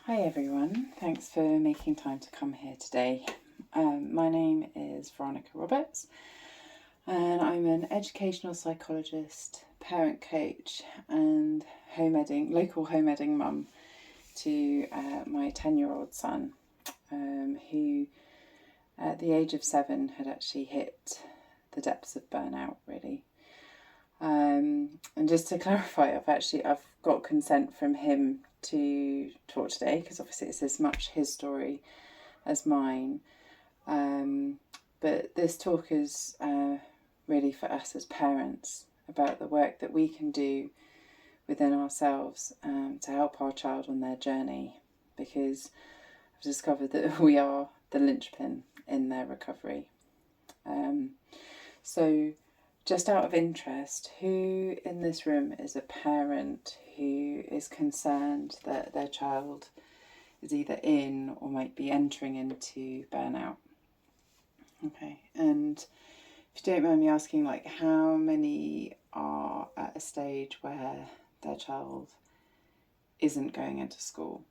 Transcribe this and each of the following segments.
Hi everyone, thanks for making time to come here today. My name is Veronica Roberts and I'm an educational psychologist, parent coach and local home-edding mum to my 10-year-old son who at the age of 7 had actually hit the depths of burnout really. And just to clarify, I've got consent from him to talk today because obviously it's as much his story as mine. But this talk is really for us as parents about the work that we can do within ourselves to help our child on their journey, because I've discovered that we are the linchpin in their recovery. So just out of interest, who in this room is a parent who is concerned that their child is either in or might be entering into burnout? Okay, and if you don't mind me asking, like, how many are at a stage where their child isn't going into school?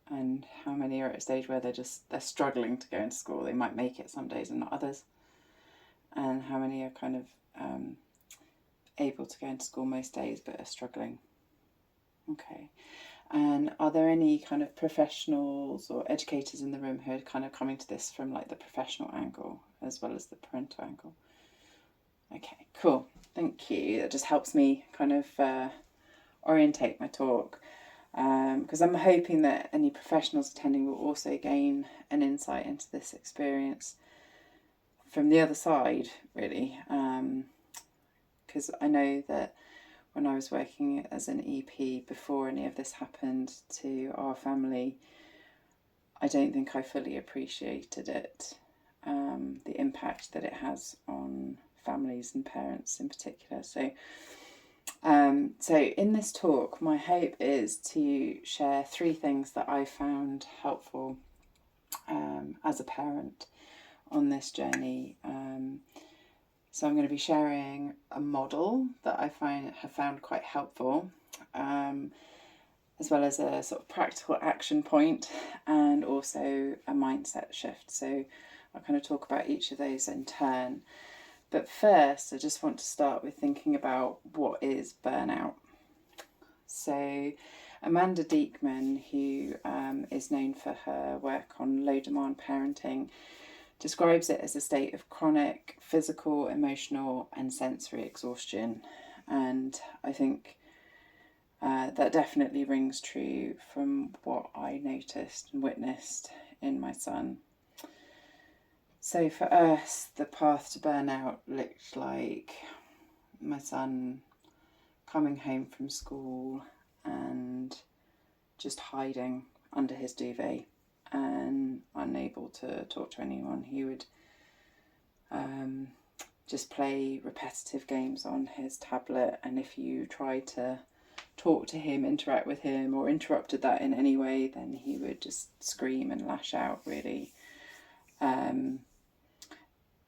And how many are at a stage where they're struggling to go into school? They might make it some days and not others. And how many are kind of able to go into school most days but are struggling? Okay. And are there any kind of professionals or educators in the room who are kind of coming to this from like the professional angle as well as the parental angle? Okay, cool. Thank you. That just helps me kind of orientate my talk, because I'm hoping that any professionals attending will also gain an insight into this experience from the other side, really, because I know that when I was working as an EP before any of this happened to our family, I don't think I fully appreciated it, the impact that it has on families and parents in particular. So in this talk, my hope is to share 3 things that I found helpful as a parent on this journey. So I'm going to be sharing a model that I have found quite helpful, as well as a sort of practical action point and also a mindset shift. So I'll kind of talk about each of those in turn. But first, I just want to start with thinking about what is burnout. So Amanda Diekman, who is known for her work on low-demand parenting, describes it as a state of chronic physical, emotional and sensory exhaustion. And I think that definitely rings true from what I noticed and witnessed in my son. So for us, the path to burnout looked like my son coming home from school and just hiding under his duvet and unable to talk to anyone. He would just play repetitive games on his tablet, and if you tried to talk to him, interact with him, or interrupted that in any way, then he would just scream and lash out, really.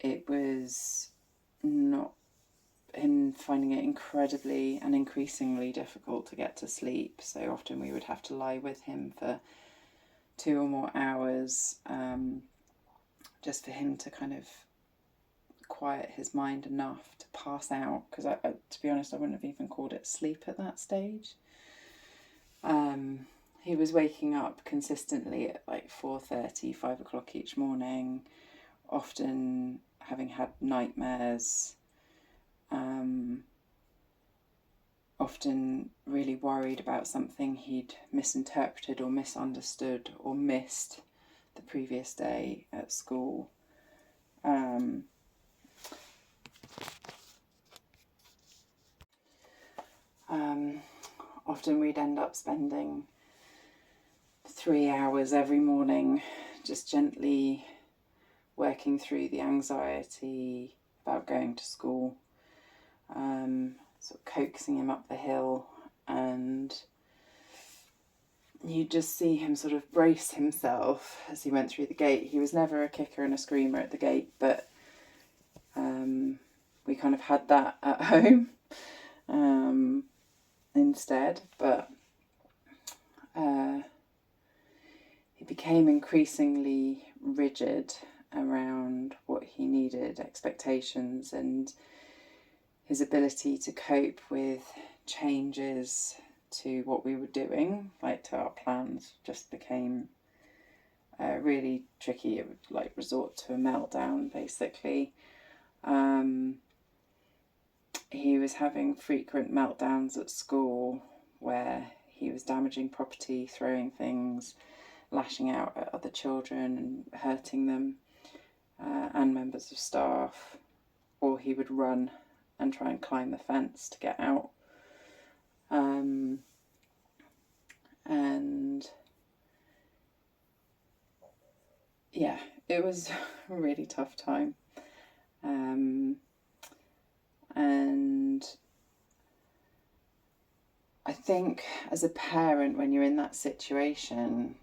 It was not him finding it incredibly and increasingly difficult to get to sleep, so often we would have to lie with him for 2 or more hours, just for him to kind of quiet his mind enough to pass out, because to be honest, I wouldn't have even called it sleep at that stage. He was waking up consistently at like 4:30, 5 o'clock each morning, often having had nightmares, often really worried about something he'd misinterpreted or misunderstood or missed the previous day at school. Often we'd end up spending 3 hours every morning just gently working through the anxiety about going to school, sort of coaxing him up the hill, and you just see him sort of brace himself as he went through the gate. He was never a kicker and a screamer at the gate, but we kind of had that at home instead. But became increasingly rigid around what he needed, expectations, and his ability to cope with changes to what we were doing, like to our plans, just became really tricky. It would like resort to a meltdown, basically. He was having frequent meltdowns at school where he was damaging property, throwing things, lashing out at other children and hurting them and members of staff, or he would run and try and climb the fence to get out. And yeah, it was a really tough time. And I think as a parent, when you're in that situation,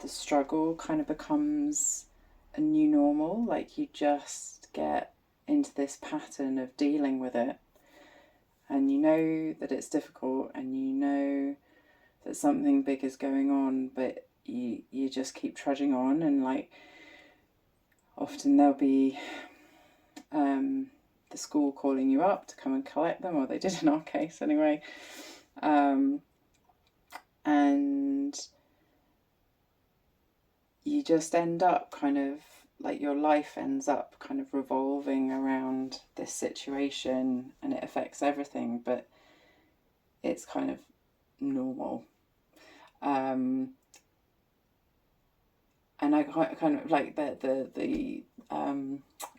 the struggle kind of becomes a new normal. Like you just get into this pattern of dealing with it, and you know that it's difficult, and you know that something big is going on, but you just keep trudging on. And like often there'll be the school calling you up to come and collect them, or they did in our case anyway, and you just end up kind of like your life ends up kind of revolving around this situation, and it affects everything, but it's kind of normal. And I kind of like the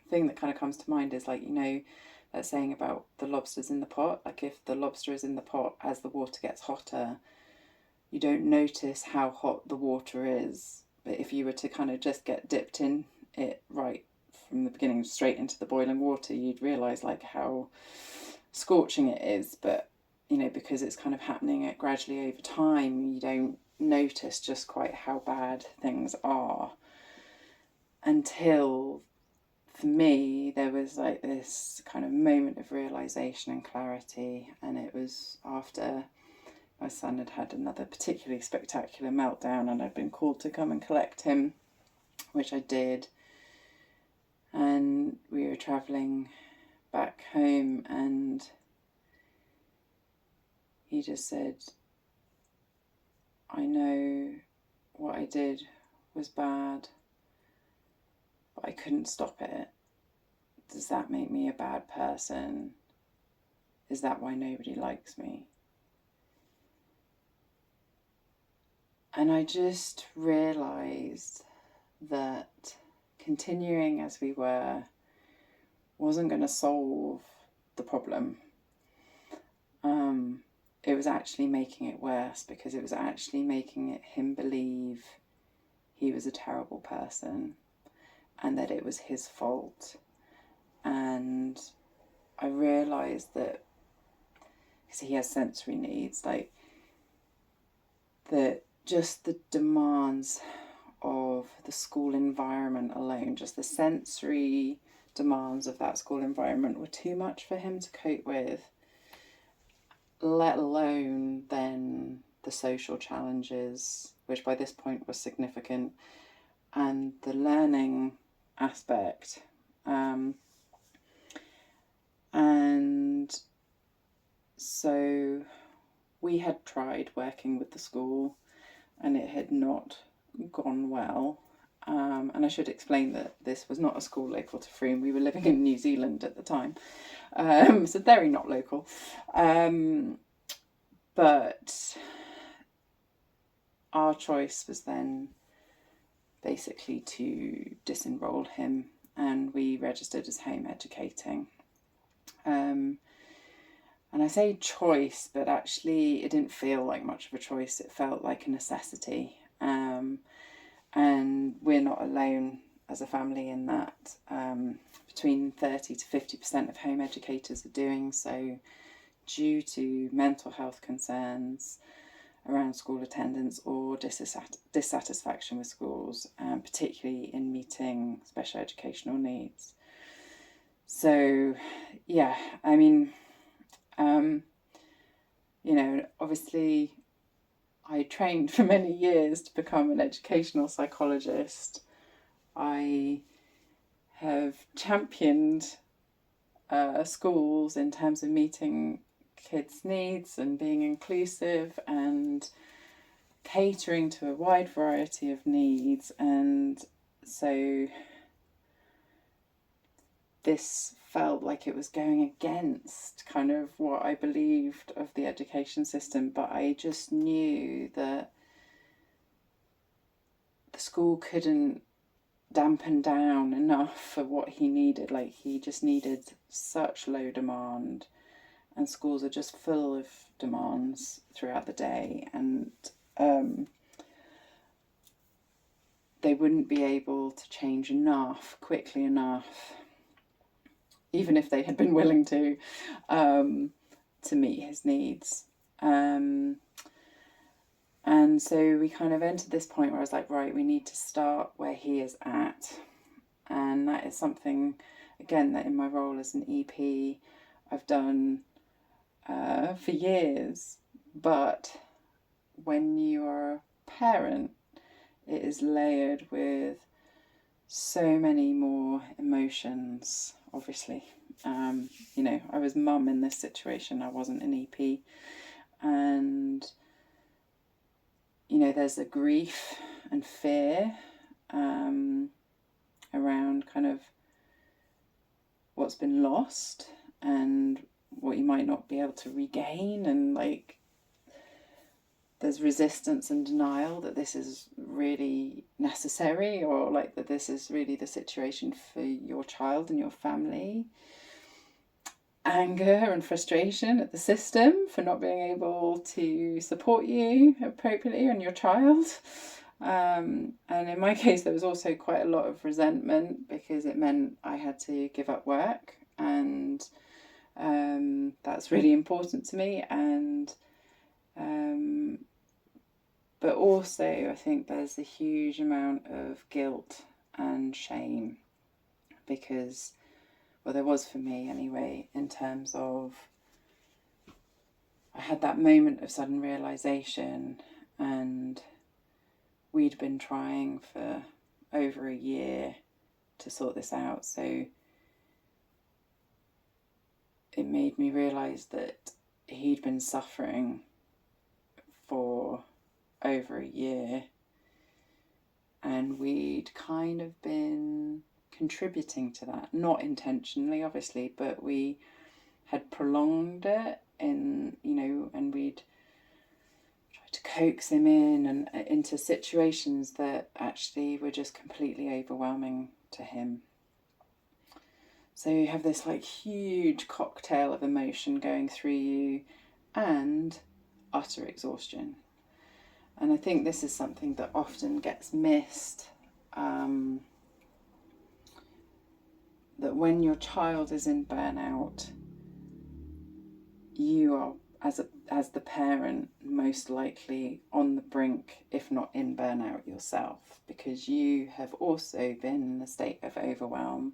thing that kind of comes to mind is like, you know, that saying about the lobsters in the pot. Like if the lobster is in the pot, as the water gets hotter, you don't notice how hot the water is. But if you were to kind of just get dipped in it right from the beginning straight into the boiling water, you'd realise like how scorching it is. But, you know, because it's kind of happening gradually over time, you don't notice just quite how bad things are until, for me, there was like this kind of moment of realisation and clarity. And it was after my son had had another particularly spectacular meltdown and I'd been called to come and collect him, which I did. And we were travelling back home and he just said, I know what I did was bad, but I couldn't stop it. Does that make me a bad person? Is that why nobody likes me? And I just realised that continuing as we were wasn't going to solve the problem. It was actually making it worse, because it was actually making him believe he was a terrible person and that it was his fault. And I realised that, because he has sensory needs, like that just the demands of the school environment alone, just the sensory demands of that school environment were too much for him to cope with, let alone then the social challenges, which by this point were significant, and the learning aspect. And so we had tried working with the school and it had not gone well. And I should explain that this was not a school local to Frome. We were living in New Zealand at the time, so very not local. But our choice was then basically to disenroll him, and we registered as home educating. And I say choice, but actually it didn't feel like much of a choice. It felt like a necessity. And we're not alone as a family in that. Between 30 to 50% of home educators are doing so due to mental health concerns around school attendance or dissatisfaction with schools, particularly in meeting special educational needs. So, yeah, I mean, you know, obviously I trained for many years to become an educational psychologist. I have championed schools in terms of meeting kids' needs and being inclusive and catering to a wide variety of needs. And so this felt like it was going against kind of what I believed of the education system, but I just knew that the school couldn't dampen down enough for what he needed. Like, he just needed such low demand, and schools are just full of demands throughout the day, and they wouldn't be able to change quickly enough, even if they had been willing to meet his needs. And so we kind of entered this point where I was like, right, we need to start where he is at. And that is something, again, that in my role as an EP, I've done for years. But when you are a parent, it is layered with so many more emotions, obviously. I was mum in this situation, I wasn't an EP. And there's a grief and fear around kind of what's been lost and what you might not be able to regain, and like there's resistance and denial that this is really necessary, or like that this is really the situation for your child and your family. Anger and frustration at the system for not being able to support you appropriately and your child. And in my case, there was also quite a lot of resentment because it meant I had to give up work, and that's really important to me. And but also I think there's a huge amount of guilt and shame because, well, there was for me anyway, in terms of I had that moment of sudden realisation, and we'd been trying for over a year to sort this out. So it made me realise that he'd been suffering for over a year, and we'd kind of been contributing to that, not intentionally obviously, but we had prolonged it and we'd tried to coax him in and into situations that actually were just completely overwhelming to him. So you have this like huge cocktail of emotion going through you and utter exhaustion. And I think this is something that often gets missed, that when your child is in burnout, you are, as the parent, most likely on the brink, if not in burnout yourself, because you have also been in a state of overwhelm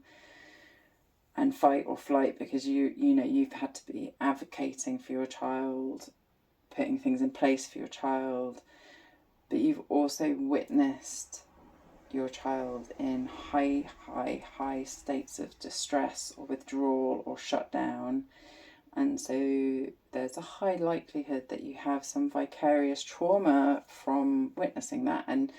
and fight or flight, because you've had to be advocating for your child, putting things in place for your child, but you've also witnessed your child in high states of distress or withdrawal or shutdown. And so there's a high likelihood that you have some vicarious trauma from witnessing that. And,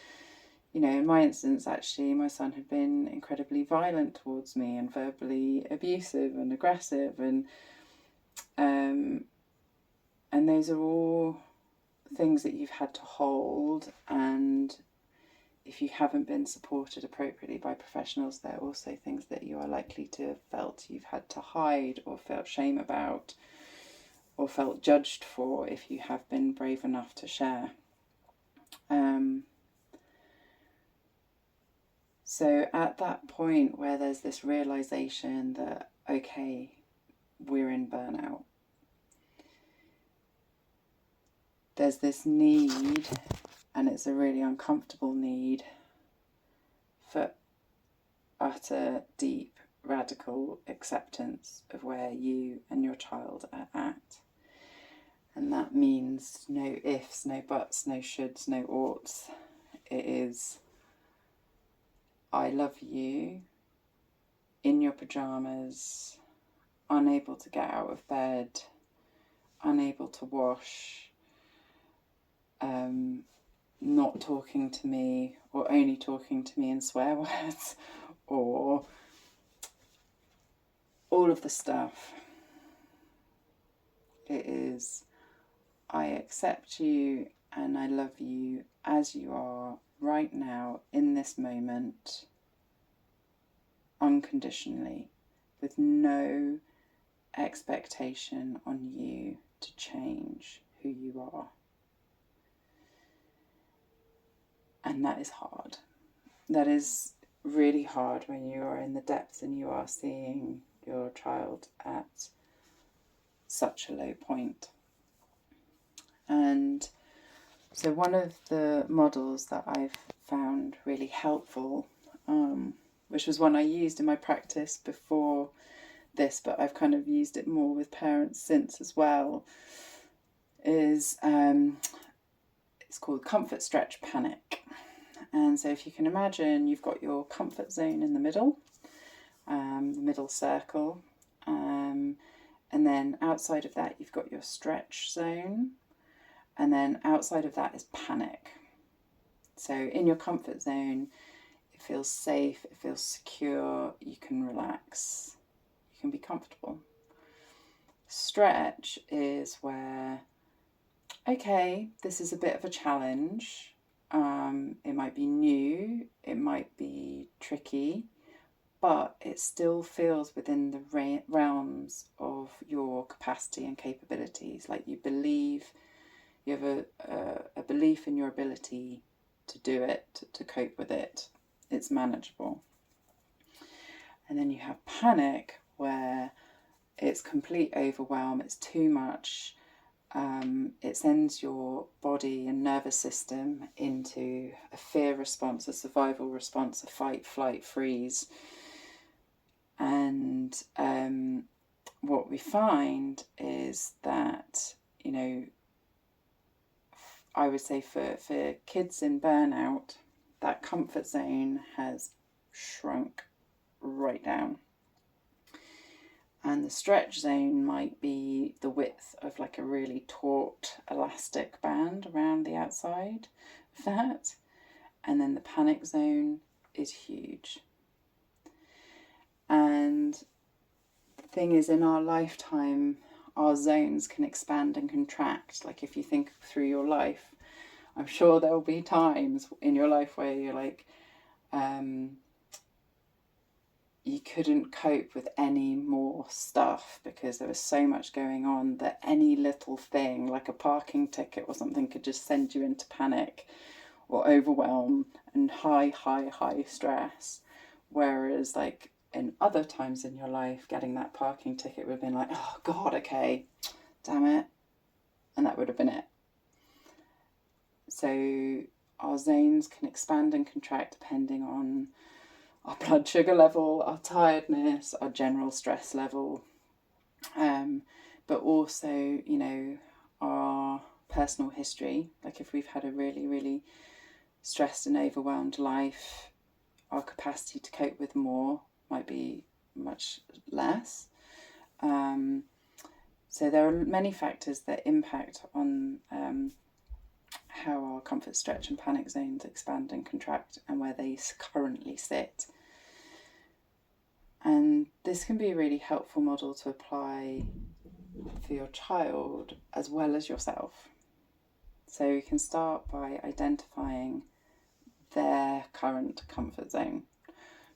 in my instance, actually, my son had been incredibly violent towards me and verbally abusive and aggressive. And those are all things that you've had to hold. And if you haven't been supported appropriately by professionals, they're also things that you are likely to have felt you've had to hide or felt shame about or felt judged for if you have been brave enough to share. So at that point where there's this realisation that, okay, we're in burnout, there's this need, and it's a really uncomfortable need, for utter, deep, radical acceptance of where you and your child are at. And that means no ifs, no buts, no shoulds, no oughts. It is, I love you, in your pyjamas, unable to get out of bed, unable to wash, not talking to me, or only talking to me in swear words, or all of the stuff. It is, I accept you and I love you as you are right now in this moment, unconditionally, with no expectation on you to change who you are. And that is hard. That is really hard when you are in the depths and you are seeing your child at such a low point. And so one of the models that I've found really helpful, which was one I used in my practice before this, but I've kind of used it more with parents since as well, is it's called comfort, stretch, panic. And so if you can imagine, you've got your comfort zone in the middle circle, and then outside of that you've got your stretch zone, and then outside of that is panic. So in your comfort zone, it feels safe, it feels secure, you can relax, you can be comfortable. Stretch is where, okay, this is a bit of a challenge. It might be new, it might be tricky, but it still feels within the realms of your capacity and capabilities. Like you believe, you have a belief in your ability to do it, to cope with it. It's manageable. And then you have panic, where it's complete overwhelm, it's too much. It sends your body and nervous system into a fear response, a survival response, a fight, flight, freeze. And what we find is that, you know, I would say for kids in burnout, that comfort zone has shrunk right down. And the stretch zone might be the width of like a really taut elastic band around the outside of that. And then the panic zone is huge. And the thing is, in our lifetime, our zones can expand and contract. Like if you think through your life, I'm sure there will be times in your life where you're like, you couldn't cope with any more stuff because there was so much going on that any little thing, like a parking ticket or something, could just send you into panic or overwhelm and high stress. Whereas like in other times in your life, getting that parking ticket would have been like, oh God, okay, damn it. And that would have been it. So our zones can expand and contract depending on our blood sugar level, our tiredness, our general stress level, but also, you know, our personal history. Like if we've had a really stressed and overwhelmed life, our capacity to cope with more might be much less. So there are many factors that impact on how our comfort, stretch and panic zones expand and contract and where they currently sit. And this can be a really helpful model to apply for your child as well as yourself. So you can start by identifying their current comfort zone.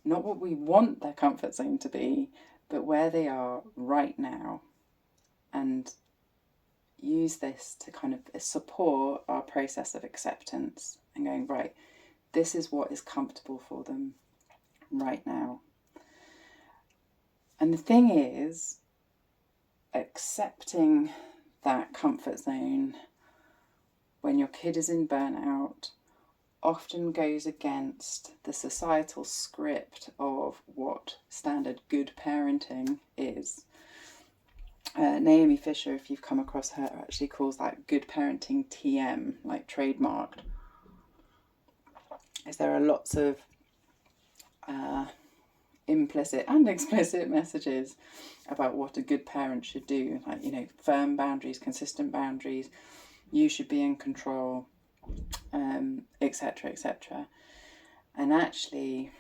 Not what we want their comfort zone to be, but where they are right now. And use this to kind of support our process of acceptance and going, right, this is what is comfortable for them right now. And the thing is, accepting that comfort zone when your kid is in burnout often goes against the societal script of what standard good parenting is. Naomi Fisher, if you've come across her, actually calls that good parenting TM, like trademarked. Is there are lots of implicit and explicit messages about what a good parent should do, like, you know, firm boundaries, consistent boundaries, you should be in control, etc., etc. And actually,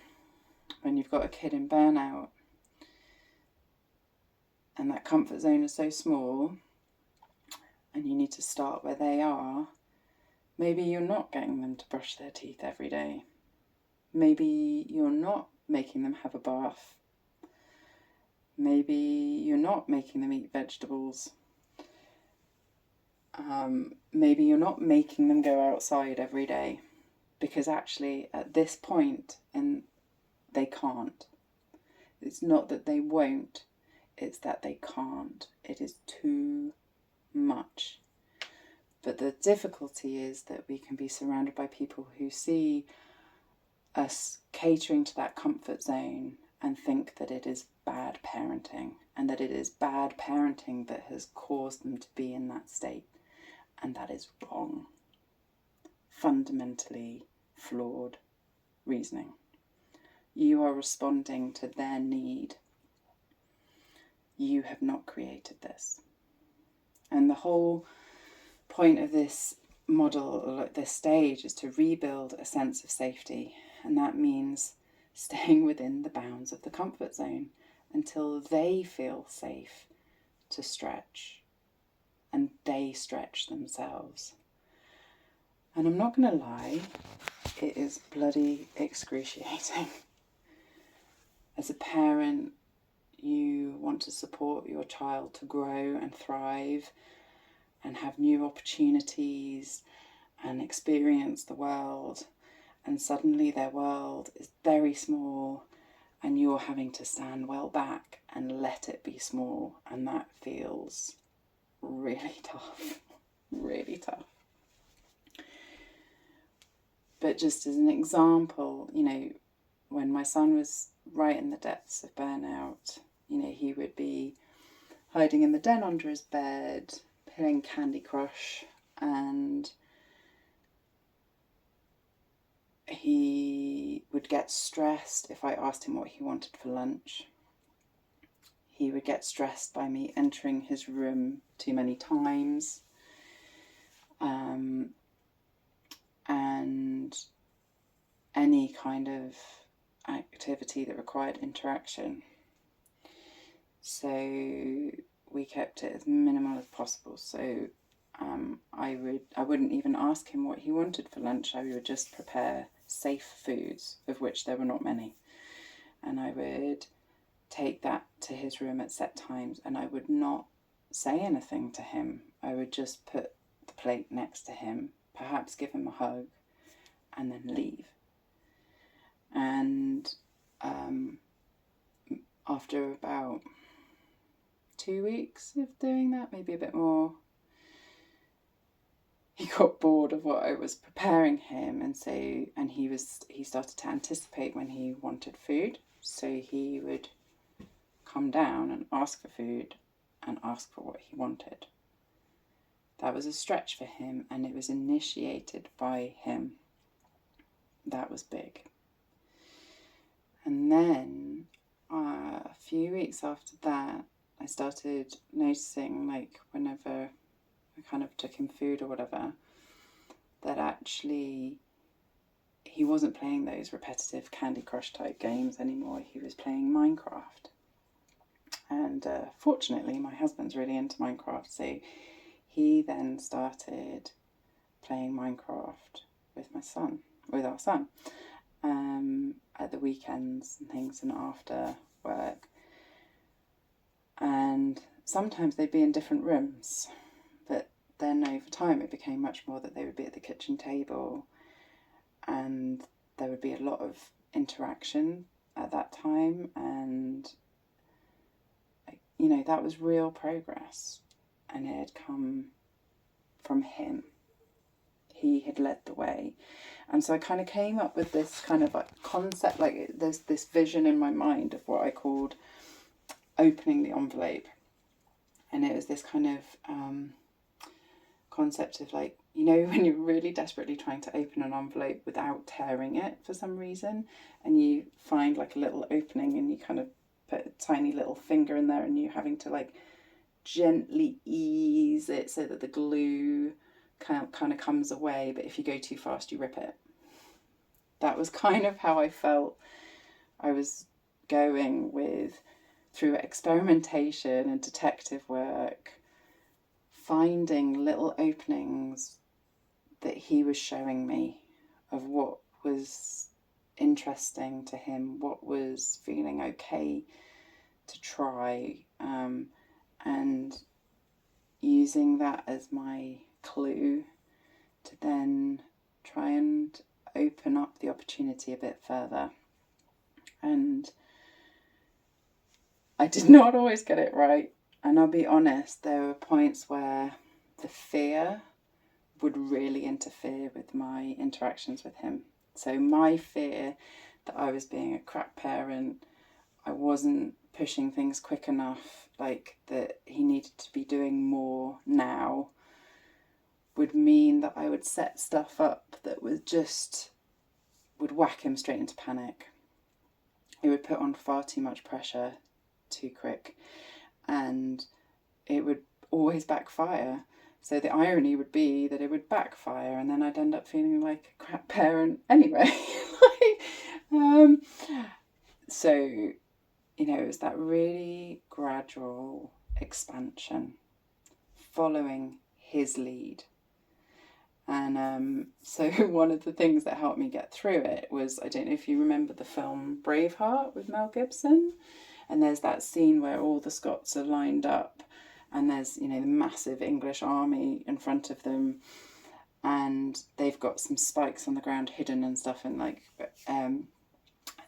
when you've got a kid in burnout and that comfort zone is so small and you need to start where they are, maybe you're not getting them to brush their teeth every day. Maybe you're not making them have a bath. Maybe you're not making them eat vegetables. Maybe you're not making them go outside every day, because actually at this point they can't. It's not that they won't, it's that they can't. It is too much. But the difficulty is that we can be surrounded by people who see us catering to that comfort zone and think that it is bad parenting, and that it is bad parenting that has caused them to be in that state. And that is wrong. Fundamentally flawed reasoning. You are responding to their need. You have not created this. And the whole point of this model, or at this stage, is to rebuild a sense of safety. And that means staying within the bounds of the comfort zone until they feel safe to stretch and they stretch themselves. And I'm not going to lie, it is bloody excruciating. As a parent, you want to support your child to grow and thrive and have new opportunities and experience the world, and suddenly their world is very small and you're having to stand well back and let it be small, and that feels really tough, really tough. But just as an example, you know, when my son was right in the depths of burnout, you know, he would be hiding in the den under his bed, playing Candy Crush, and he would get stressed if I asked him what he wanted for lunch. He would get stressed by me entering his room too many times. And any kind of activity that required interaction. So we kept it as minimal as possible. So I wouldn't even ask him what he wanted for lunch. I would just prepare safe foods, of which there were not many. And I would take that to his room at set times, and I would not say anything to him. I would just put the plate next to him, perhaps give him a hug, and then leave. And after about 2 weeks of doing that, maybe a bit more, he got bored of what I was preparing him, and he started to anticipate when he wanted food. So he would come down and ask for food and ask for what he wanted. That was a stretch for him, and it was initiated by him. That was big. And then a few weeks after that, I started noticing, like, whenever I kind of took him food or whatever, that actually he wasn't playing those repetitive Candy Crush type games anymore. He was playing Minecraft. And fortunately, my husband's really into Minecraft, so he then started playing Minecraft with our son, at the weekends and things, and after work. And sometimes they'd be in different rooms, but then over time it became much more that they would be at the kitchen table, and there would be a lot of interaction at that time, and you know, that was real progress, and it had come from him. He had led the way. And so I kind of came up with this kind of like concept, like there's this vision in my mind of what I called opening the envelope. And it was this kind of concept of like, you know, when you're really desperately trying to open an envelope without tearing it for some reason, and you find like a little opening and you kind of put a tiny little finger in there and you're having to like gently ease it so that the glue kind of comes away, but if you go too fast you rip it. That was kind of how I felt I was going with, through experimentation and detective work, finding little openings that he was showing me of what was interesting to him, what was feeling okay to try, and using that as my clue to then try and open up the opportunity a bit further. And I did not always get it right. And I'll be honest, there were points where the fear would really interfere with my interactions with him. So my fear that I was being a crap parent, I wasn't pushing things quick enough, like that he needed to be doing more now, would mean that I would set stuff up that was just, would whack him straight into panic. It would put on far too much pressure too quick, and it would always backfire. So the irony would be that it would backfire and then I'd end up feeling like a crap parent anyway. So, you know, it was that really gradual expansion, following his lead. And so one of the things that helped me get through it was, I don't know if you remember the film Braveheart with Mel Gibson, and there's that scene where all the Scots are lined up and there's, you know, the massive English army in front of them, and they've got some spikes on the ground hidden and stuff, and like and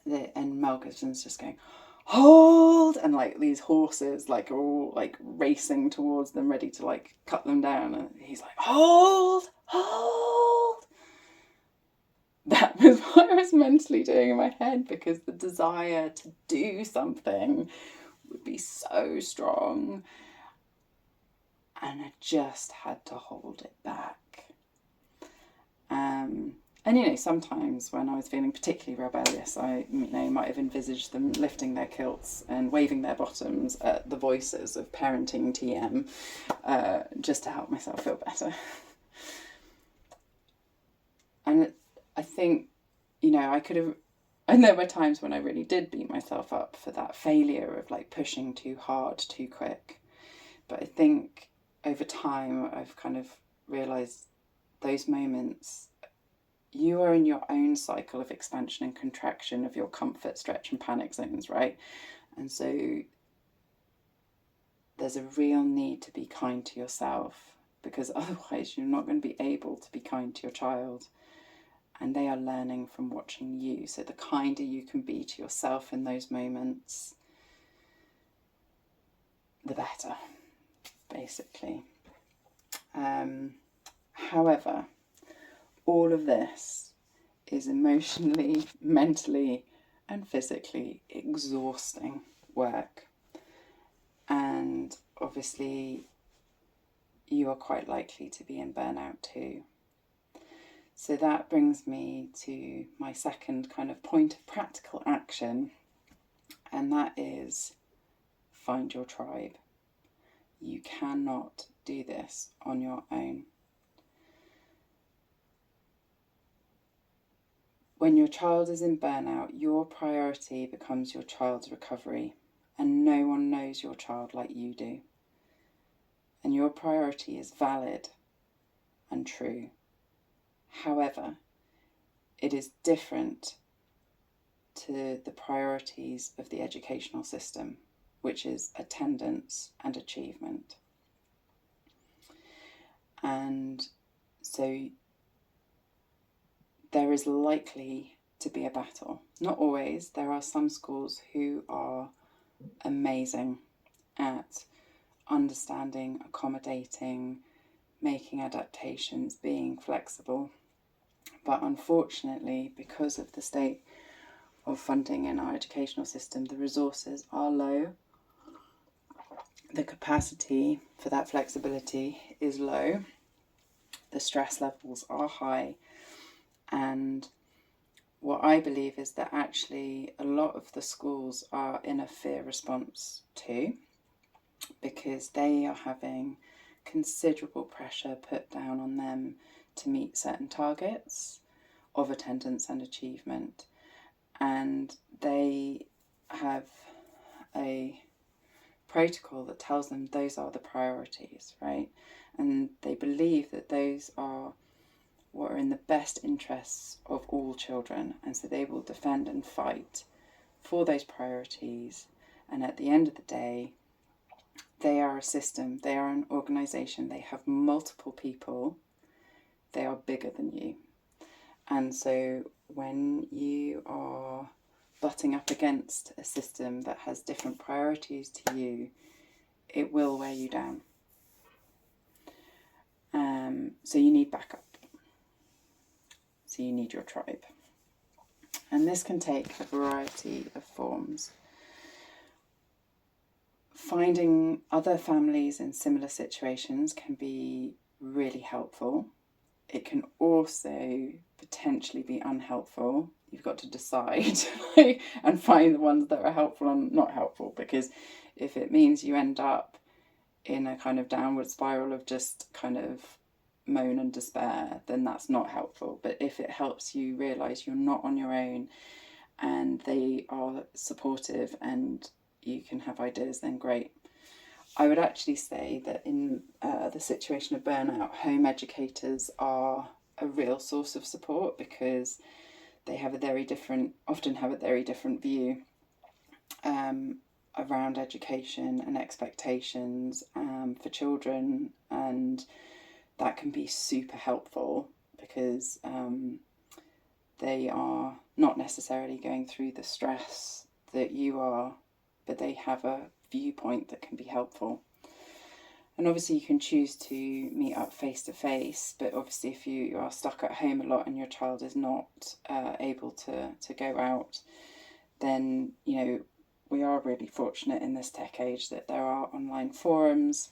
Mel Gibson's just going, hold, and like these horses like are all like racing towards them ready to like cut them down, and he's like, hold. That was what I was mentally doing in my head, because the desire to do something would be so strong, and I just had to hold it back. And you know, sometimes when I was feeling particularly rebellious, I, you know, might have envisaged them lifting their kilts and waving their bottoms at the voices of parenting TM, just to help myself feel better. And I think, you know, I could have, and there were times when I really did beat myself up for that failure of like pushing too hard, too quick. But I think over time I've kind of realised those moments, you are in your own cycle of expansion and contraction of your comfort, stretch and panic zones, right? And so there's a real need to be kind to yourself, because otherwise you're not going to be able to be kind to your child. And they are learning from watching you. So the kinder you can be to yourself in those moments, the better, basically. However, all of this is emotionally, mentally, and physically exhausting work. And obviously, you are quite likely to be in burnout too. So that brings me to my second kind of point of practical action, and that is find your tribe. You cannot do this on your own. When your child is in burnout, your priority becomes your child's recovery, and no one knows your child like you do. And your priority is valid and true. However, it is different to the priorities of the educational system, which is attendance and achievement. And so there is likely to be a battle. Not always. There are some schools who are amazing at understanding, accommodating, making adaptations, being flexible. But unfortunately, because of the state of funding in our educational system, the resources are low. the capacity for that flexibility is low, the stress levels are high, and what I believe is that actually a lot of the schools are in a fear response too, because they are having considerable pressure put down on them to meet certain targets of attendance and achievement, and they have a protocol that tells them those are the priorities, right? And they believe that those are what are in the best interests of all children, and so they will defend and fight for those priorities. And at the end of the day, they are a system, they are an organisation, they have multiple people, they are bigger than you. And so when you are butting up against a system that has different priorities to you, it will wear you down. So you need backup. So you need your tribe. And this can take a variety of forms. Finding other families in similar situations can be really helpful. It can also potentially be unhelpful. You've got to decide and find the ones that are helpful and not helpful, because if it means you end up in a kind of downward spiral of just kind of moan and despair, then that's not helpful. But if it helps you realise you're not on your own and they are supportive and you can have ideas, then great. I would actually say that in the situation of burnout, home educators are a real source of support, because they have often have a very different view around education and expectations for children, and that can be super helpful because they are not necessarily going through the stress that you are, but they have a viewpoint that can be helpful. And obviously you can choose to meet up face to face, but obviously if you are stuck at home a lot and your child is not able to go out, then we are really fortunate in this tech age that there are online forums.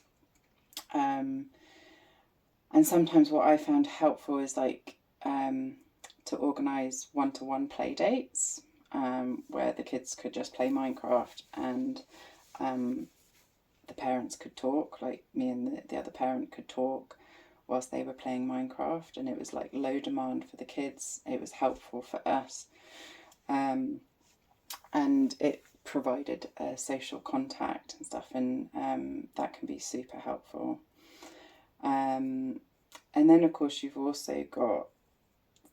And sometimes what I found helpful is to organise one-to-one play dates where the kids could just play Minecraft and the parents could talk, like me and the other parent could talk whilst they were playing Minecraft, and it was like low demand for the kids. It was helpful for us, and it provided social contact and stuff, and that can be super helpful. And then of course you've also got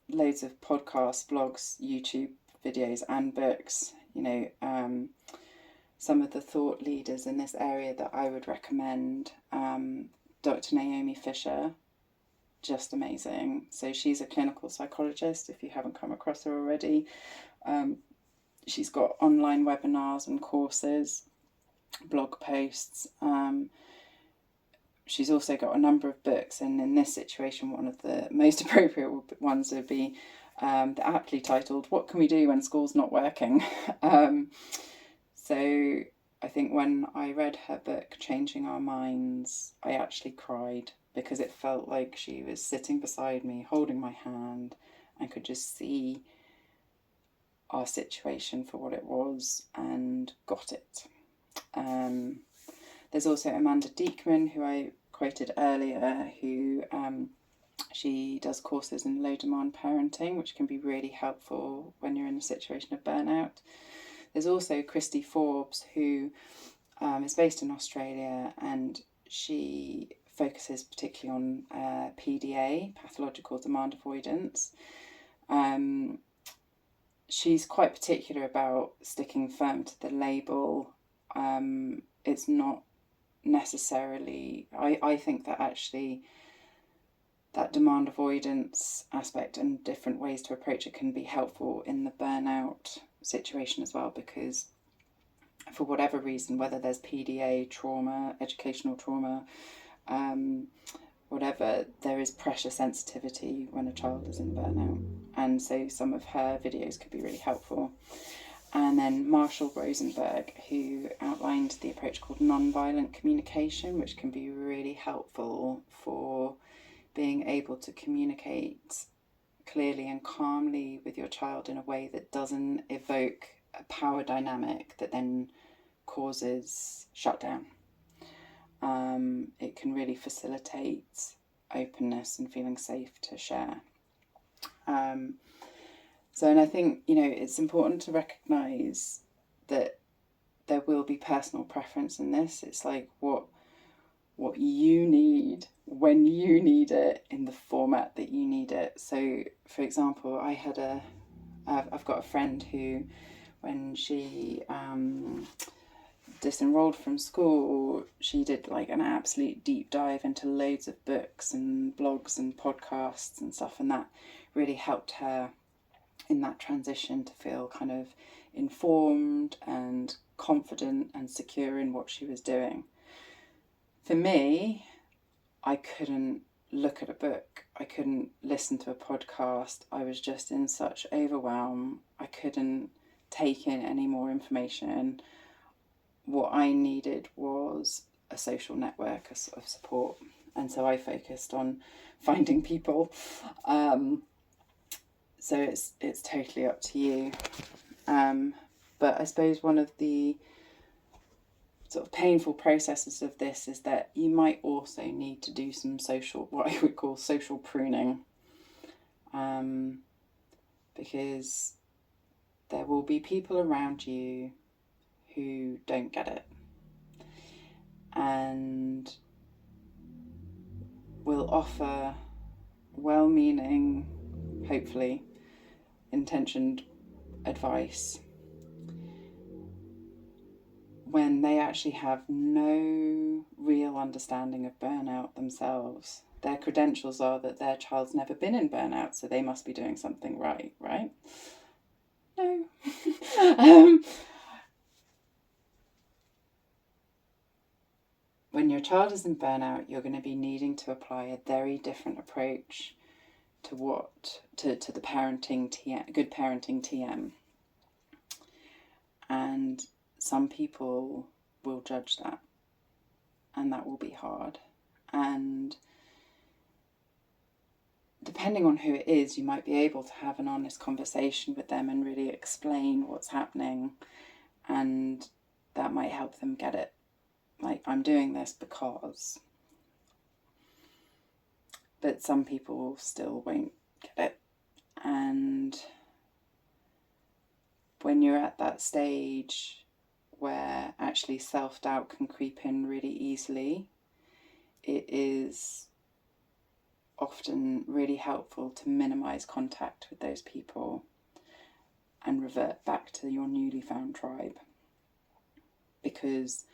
loads of podcasts, blogs, YouTube videos and books. Some of the thought leaders in this area that I would recommend, Dr. Naomi Fisher, just amazing. So she's a clinical psychologist, if you haven't come across her already. She's got online webinars and courses, blog posts. She's also got a number of books, and in this situation, one of the most appropriate ones would be the aptly titled "What Can We Do When School's Not Working?" So I think when I read her book, Changing Our Minds, I actually cried, because it felt like she was sitting beside me, holding my hand, and could just see our situation for what it was and got it. There's also Amanda Diekman, who I quoted earlier, who she does courses in low demand parenting, which can be really helpful when you're in a situation of burnout. There's also Christy Forbes, who is based in Australia, and she focuses particularly on PDA, pathological demand avoidance. She's quite particular about sticking firm to the label. It's not necessarily, I think that actually that demand avoidance aspect and different ways to approach it can be helpful in the burnout situation as well, because for whatever reason, whether there's PDA, trauma, educational trauma, whatever, there is pressure sensitivity when a child is in burnout, and so some of her videos could be really helpful. And then Marshall Rosenberg, who outlined the approach called nonviolent communication, which can be really helpful for being able to communicate clearly and calmly with your child in a way that doesn't evoke a power dynamic that then causes shutdown. It can really facilitate openness and feeling safe to share. And I think, it's important to recognise that there will be personal preference in this. It's like what you need when you need it in the format that you need it. So, for example, I've got a friend who, when she disenrolled from school, she did like an absolute deep dive into loads of books and blogs and podcasts and stuff, and that really helped her in that transition to feel kind of informed and confident and secure in what she was doing. For me, I couldn't look at a book, I couldn't listen to a podcast, I was just in such overwhelm, I couldn't take in any more information. What I needed was a social network of support, and so I focused on finding people. So it's totally up to you. But I suppose one of the sort of painful processes of this is that you might also need to do some what I would call social pruning, because there will be people around you who don't get it and will offer well-meaning, hopefully intentioned advice when they actually have no real understanding of burnout themselves. Their credentials are that their child's never been in burnout, so they must be doing something right? No. When your child is in burnout, you're going to be needing to apply a very different approach to the parenting TM, good parenting TM. And some people will judge that, and that will be hard. And depending on who it is, you might be able to have an honest conversation with them and really explain what's happening, and that might help them get it. Like, I'm doing this because. But some people still won't get it. And when you're at that stage where actually self-doubt can creep in really easily, it is often really helpful to minimize contact with those people and revert back to your newly found tribe, because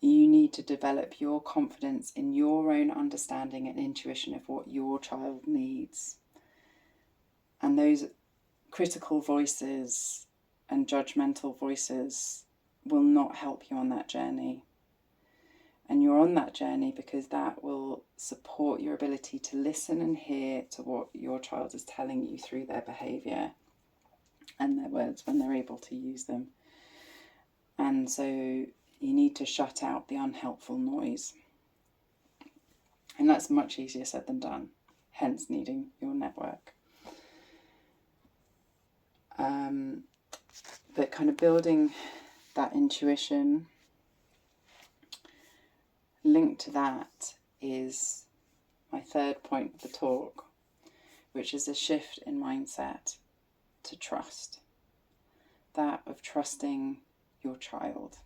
you need to develop your confidence in your own understanding and intuition of what your child needs. And those critical voices and judgmental voices will not help you on that journey. And you're on that journey because that will support your ability to listen and hear to what your child is telling you through their behaviour and their words when they're able to use them. And so you need to shut out the unhelpful noise. And that's much easier said than done, hence needing your network. But kind of building that intuition, linked to that is my third point of the talk, which is a shift in mindset to trust. That of trusting your child.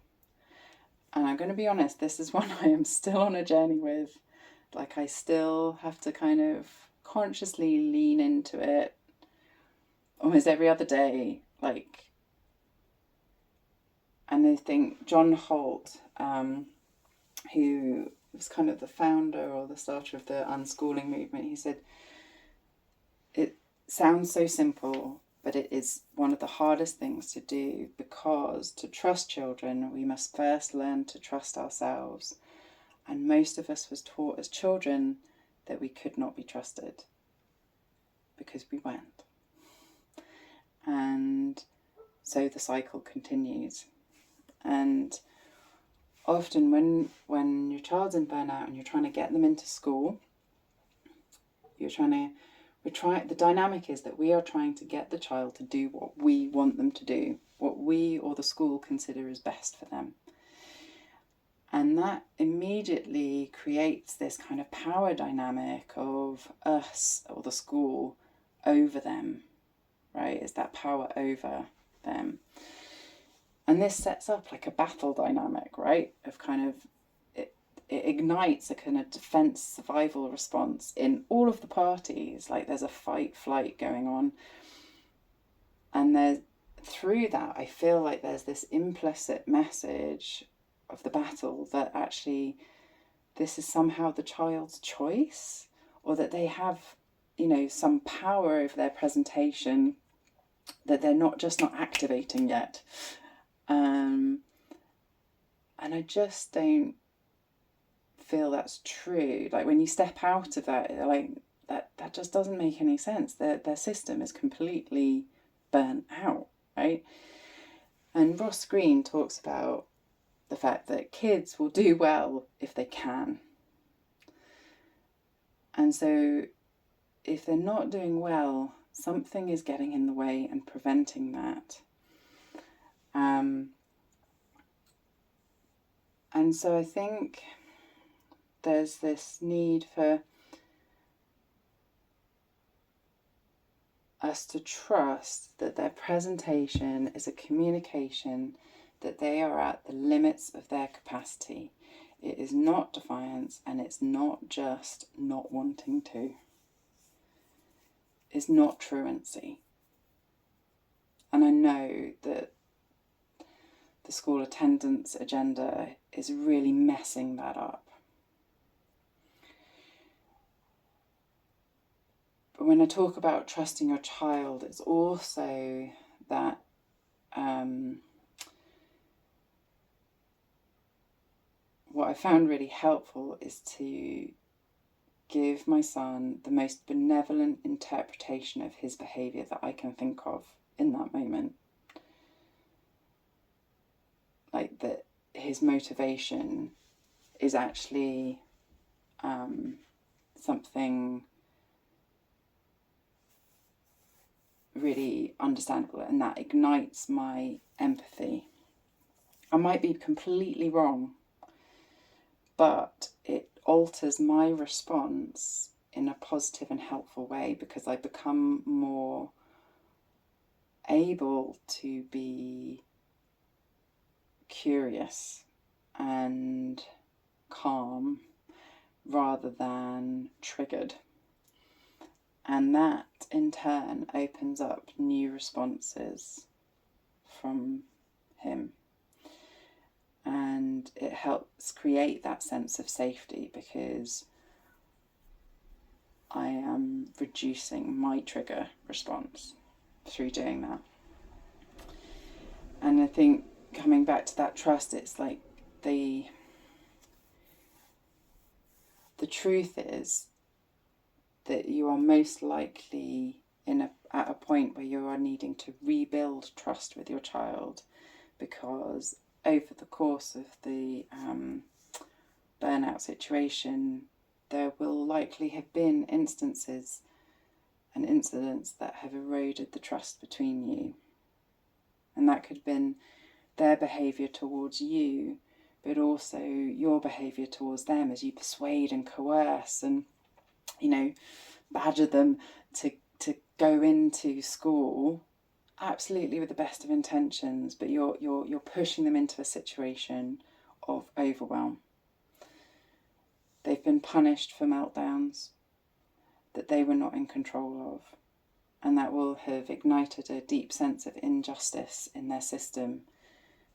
And I'm going to be honest, this is one I am still on a journey with. Like, I still have to kind of consciously lean into it almost every other day. And I think John Holt, who was kind of the founder or the starter of the unschooling movement, he said, it sounds so simple, but it is one of the hardest things to do, because to trust children, we must first learn to trust ourselves. And most of us was taught as children that we could not be trusted because we weren't. And so the cycle continues. And often when your child's in burnout and you're trying to get them into school, the dynamic is that we are trying to get the child to do what we want them to do, what we or the school consider is best for them. And that immediately creates this kind of power dynamic of us or the school over them, right? It's that power over them. And this sets up like a battle dynamic, right? Of kind of, it ignites a kind of defense survival response in all of the parties. Like there's a fight flight going on. And through that, I feel like there's this implicit message of the battle that actually this is somehow the child's choice, or that they have, some power over their presentation that they're not activating yet. And I just don't feel that's true. Like when you step out of that, like that just doesn't make any sense. Their system is completely burnt out, right? And Ross Greene talks about the fact that kids will do well if they can. And so if they're not doing well, something is getting in the way and preventing that. And so I think there's this need for us to trust that their presentation is a communication that they are at the limits of their capacity. It is not defiance, and it's not just not wanting to. It's not truancy. And I know that the school attendance agenda is really messing that up. But when I talk about trusting your child, it's also that what I found really helpful is to give my son the most benevolent interpretation of his behaviour that I can think of in that moment. Like that his motivation is actually something really understandable, and that ignites my empathy. I might be completely wrong, but it alters my response in a positive and helpful way, because I become more able to be curious and calm rather than triggered. And that in turn opens up new responses from him. And it helps create that sense of safety, because I am reducing my trigger response through doing that. And I think coming back to that trust, it's like the truth is that you are most likely at a point where you are needing to rebuild trust with your child, because over the course of the burnout situation, there will likely have been instances and incidents that have eroded the trust between you. And that could have been their behaviour towards you, but also your behaviour towards them as you persuade and coerce and, badger them to go into school, absolutely with the best of intentions, but you're pushing them into a situation of overwhelm. They've been punished for meltdowns that they were not in control of, and that will have ignited a deep sense of injustice in their system.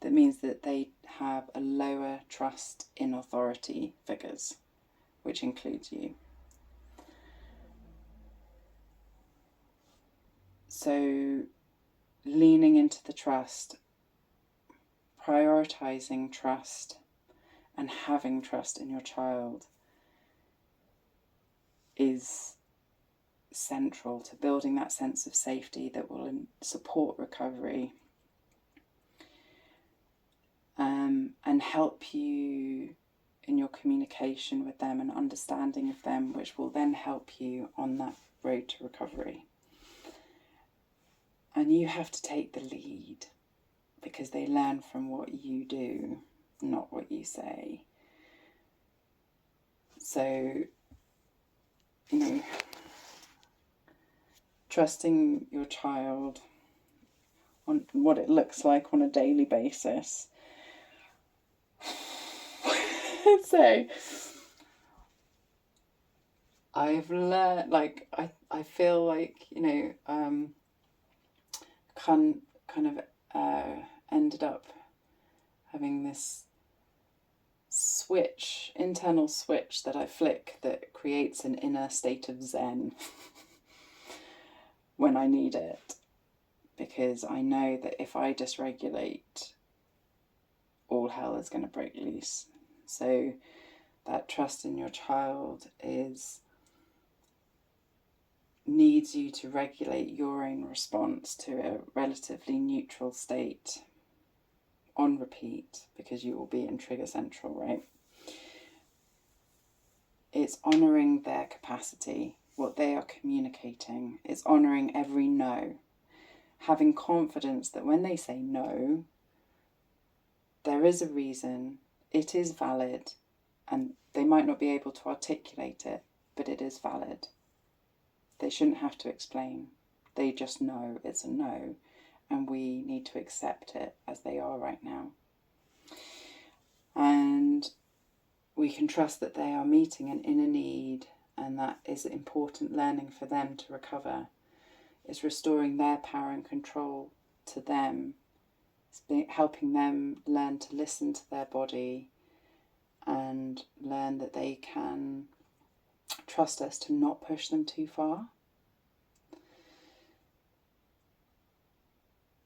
That means that they have a lower trust in authority figures, which includes you. So leaning into the trust, prioritizing trust, and having trust in your child is central to building that sense of safety that will support recovery and help you in your communication with them and understanding of them, which will then help you on that road to recovery. And you have to take the lead, because they learn from what you do, not what you say. So, you know, trusting your child on what it looks like on a daily basis. So I've learned, like, I feel like, you know, kind of ended up having this switch, internal switch that I flick that creates an inner state of zen when I need it. Because I know that if I dysregulate, all hell is going to break loose. So that trust in your child needs you to regulate your own response to a relatively neutral state on repeat, because you will be in trigger central, right? It's honouring their capacity, what they are communicating. It's honouring every no. Having confidence that when they say no, there is a reason, it is valid, and they might not be able to articulate it, but it is valid. They shouldn't have to explain. They just know it's a no, and we need to accept it as they are right now. And we can trust that they are meeting an inner need, and that is important learning for them to recover. It's restoring their power and control to them. It's helping them learn to listen to their body and learn that they can trust us to not push them too far.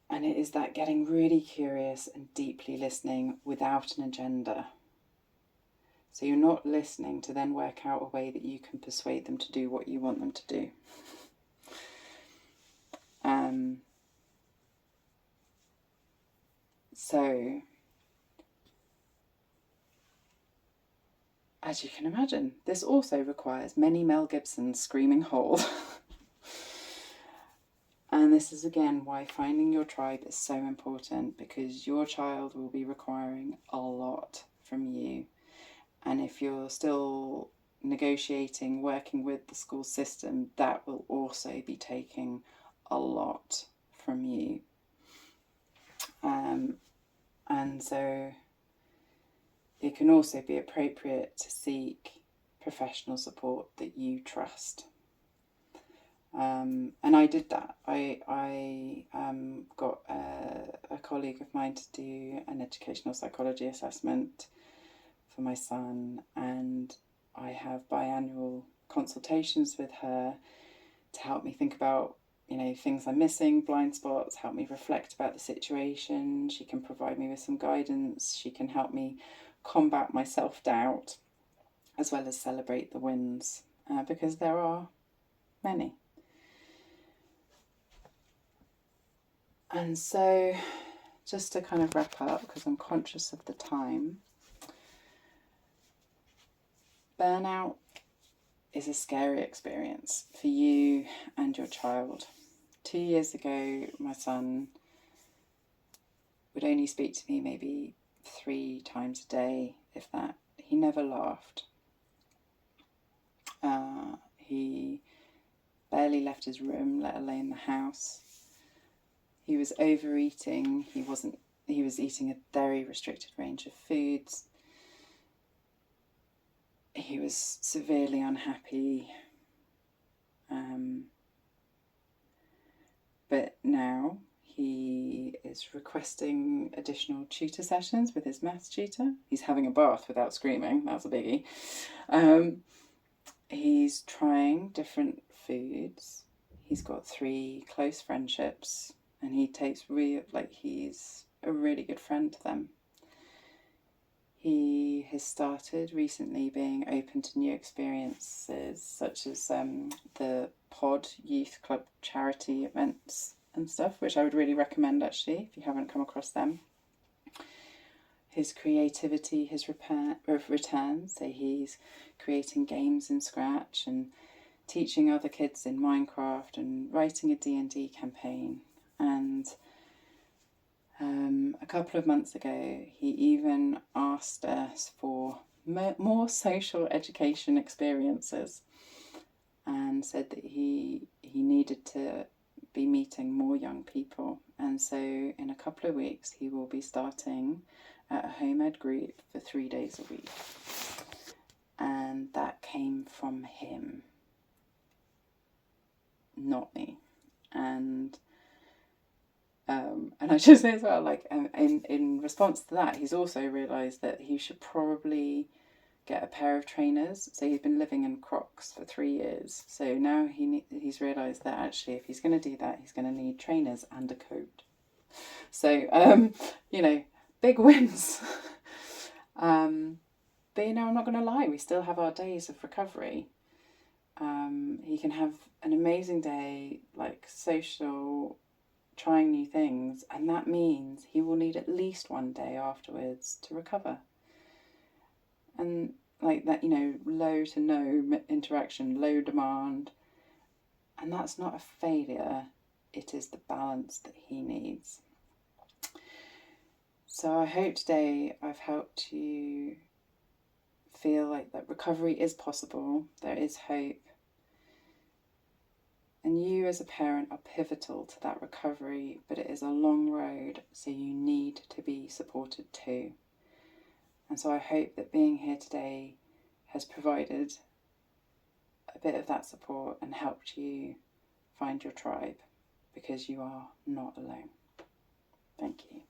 And it is that getting really curious and deeply listening without an agenda. So you're not listening to then work out a way that you can persuade them to do what you want them to do. So, as you can imagine, this also requires many Mel Gibson's screaming hold. And this is again why finding your tribe is so important, because your child will be requiring a lot from you. And if you're still negotiating, working with the school system, that will also be taking a lot from you. And so it can also be appropriate to seek professional support that you trust. And I did that. I got a colleague of mine to do an educational psychology assessment for my son, and I have biannual consultations with her to help me think about, you know, things I'm missing, blind spots, help me reflect about the situation. She can provide me with some guidance. She can help me combat my self-doubt, as well as celebrate the wins, because there are many. And so, just to kind of wrap up, because I'm conscious of the time, burnout is a scary experience for you and your child. 2 years ago, my son would only speak to me maybe 3 times a day, if that. He never laughed. He barely left his room, let alone the house. He was overeating. He was eating a very restricted range of foods. He was severely unhappy. But now he is requesting additional tutor sessions with his maths tutor. He's having a bath without screaming. That's a biggie. He's trying different foods. He's got 3 close friendships, and he takes he's a really good friend to them. He has started recently being open to new experiences, such as the Pod Youth Club charity events and stuff, which I would really recommend actually if you haven't come across them. his creativity has returned. So he's creating games in Scratch and teaching other kids in Minecraft and writing a D&D campaign. And a couple of months ago, he even asked us for more social education experiences and said that he needed to be meeting more young people. And so in a couple of weeks, he will be starting at a home ed group for 3 days a week. And that came from him, not me. And I should say as well, like, in response to that, he's also realised that he should probably get a pair of trainers. So he's been living in Crocs for 3 years. So now he's realised that actually if he's going to do that, he's going to need trainers and a coat. So, big wins. But, I'm not going to lie, we still have our days of recovery. He can have an amazing day, like social, trying new things, and that means he will need at least 1 day afterwards to recover. And like that, low to no interaction, low demand. And that's not a failure, it is the balance that he needs. So I hope today I've helped you feel like that recovery is possible, there is hope. And you as a parent are pivotal to that recovery, but it is a long road, so you need to be supported too. And so I hope that being here today has provided a bit of that support and helped you find your tribe, because you are not alone. Thank you.